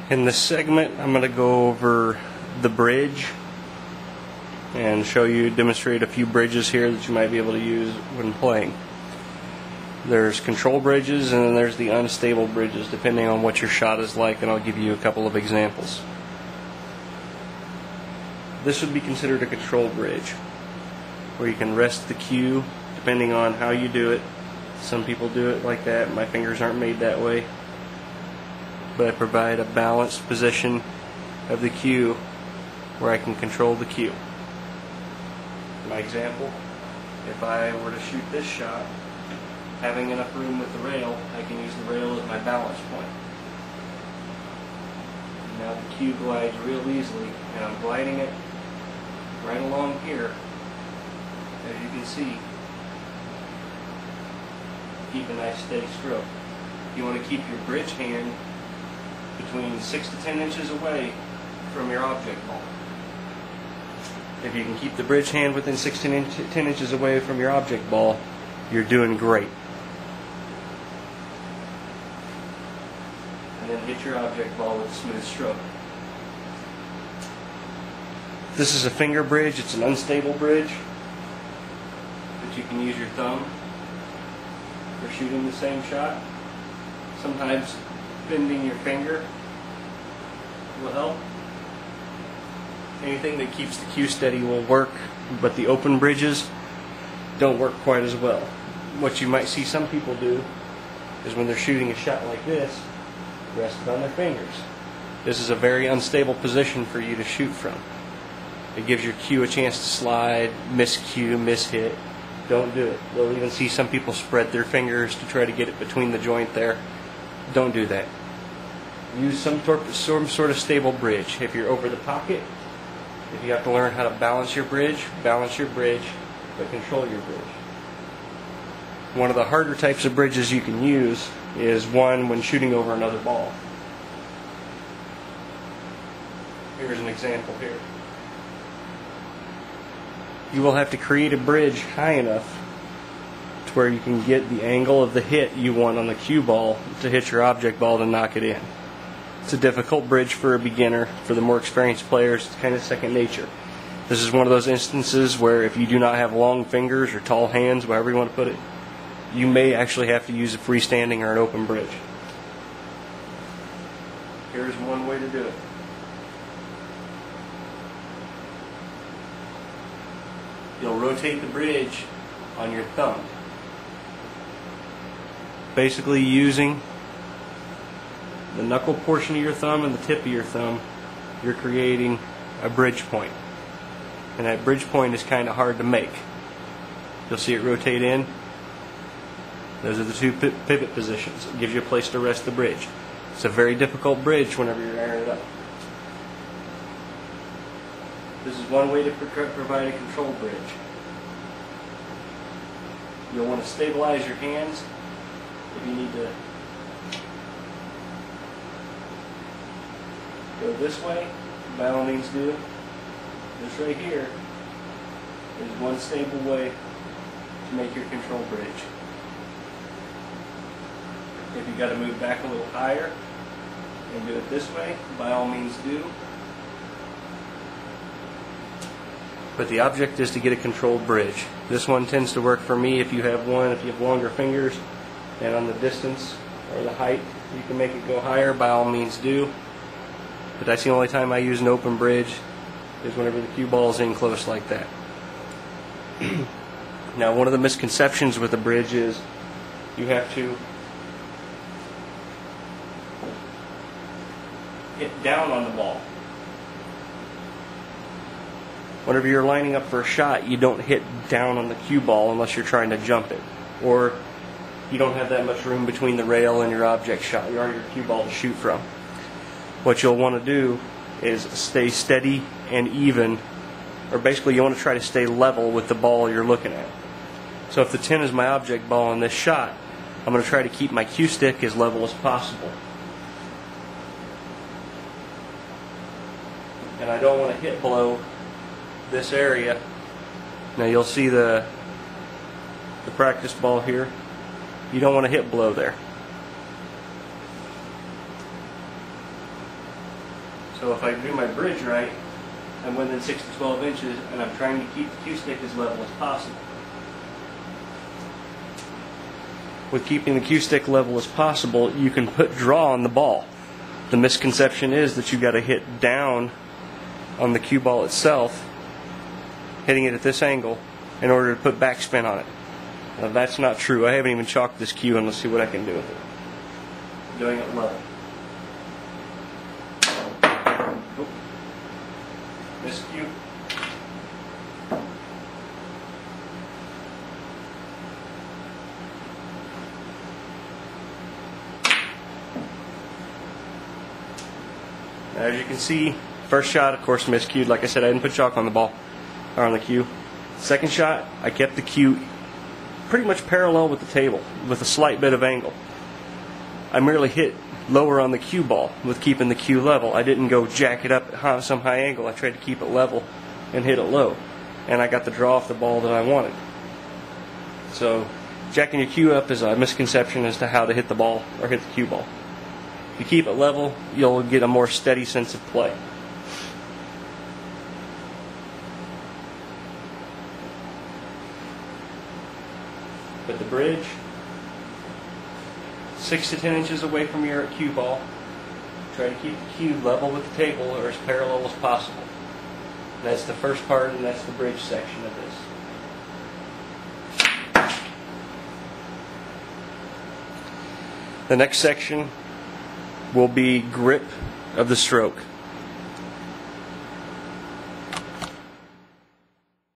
In this segment, I'm going to go over the bridge and demonstrate a few bridges here that you might be able to use when playing. There's control bridges and then there's the unstable bridges, depending on what your shot is like, and I'll give you a couple of examples. This would be considered a control bridge, where you can rest the cue depending on how you do it. Some people do it like that. My fingers aren't made that way, but I provide a balanced position of the cue where I can control the cue. My example, if I were to shoot this shot, having enough room with the rail, I can use the rail as my balance point. Now the cue glides real easily, and I'm gliding it right along here, as you can see. Keep a nice steady stroke. You want to keep your bridge hand between 6 to 10 inches away from your object ball. If you can keep the bridge hand within 6 to 10 inches away from your object ball, you're doing great. And then hit your object ball with a smooth stroke. This is a finger bridge. It's an unstable bridge, but you can use your thumb for shooting the same shot. Sometimes bending your finger will help. Anything that keeps the cue steady will work, but the open bridges don't work quite as well. What you might see some people do is when they're shooting a shot like this, rest it on their fingers. This is a very unstable position for you to shoot from. It gives your cue a chance to slide, miscue, mishit. Don't do it. You'll even see some people spread their fingers to try to get it between the joint there. Don't do that. Use some sort of stable bridge. If you're over the pocket, if you have to learn how to balance your bridge, but control your bridge. One of the harder types of bridges you can use is one when shooting over another ball. Here's an example here. You will have to create a bridge high enough to where you can get the angle of the hit you want on the cue ball to hit your object ball to knock it in. It's a difficult bridge for a beginner. For the more experienced players, it's kind of second nature. This is one of those instances where if you do not have long fingers or tall hands, wherever you want to put it, you may actually have to use a freestanding or an open bridge. Here's one way to do it. You'll rotate the bridge on your thumb, basically using the knuckle portion of your thumb and the tip of your thumb. You're creating a bridge point, and that bridge point is kind of hard to make. You'll see it rotate in. Those are the two pivot positions. It gives you a place to rest the bridge. It's a very difficult bridge whenever you're airing it up. This is one way to provide a control bridge. You'll want to stabilize your hands if you need to go this way. By all means do. This right here is one stable way to make your control bridge. If you've got to move back a little higher and do it this way, by all means do. But the object is to get a controlled bridge. This one tends to work for me if you have longer fingers, and on the distance or the height you can make it go higher, by all means do. But that's the only time I use an open bridge, is whenever the cue ball is in close like that. Now, one of the misconceptions with a bridge is you have to hit down on the ball. Whenever you're lining up for a shot, you don't hit down on the cue ball unless you're trying to jump it, or you don't have that much room between the rail and your object shot, or your cue ball to shoot from. What you'll want to do is stay steady and even, or basically you want to try to stay level with the ball you're looking at. So if the 10 is my object ball in this shot, I'm going to try to keep my cue stick as level as possible. And I don't want to hit below this area. Now you'll see the practice ball here. You don't want to hit below there. So if I do my bridge right, I'm within 6 to 12 inches, and I'm trying to keep the cue stick as level as possible. With keeping the cue stick level as possible, you can put draw on the ball. The misconception is that you've got to hit down on the cue ball itself, hitting it at this angle, in order to put backspin on it. Now, that's not true. I haven't even chalked this cue, and let's see what I can do with it. Doing it level. Oh. This cue. Now, as you can see, first shot, of course, miscued. Like I said, I didn't put chalk on the ball, or on the cue. Second shot, I kept the cue pretty much parallel with the table, with a slight bit of angle. I merely hit lower on the cue ball with keeping the cue level. I didn't go jack it up at some high angle. I tried to keep it level and hit it low. And I got the draw off the ball that I wanted. So, jacking your cue up is a misconception as to how to hit the ball or hit the cue ball. If you keep it level, you'll get a more steady sense of play. Put the bridge 6 to 10 inches away from your cue ball. Try to keep the cue level with the table or as parallel as possible. That's the first part, and that's the bridge section of this. The next section will be grip of the stroke.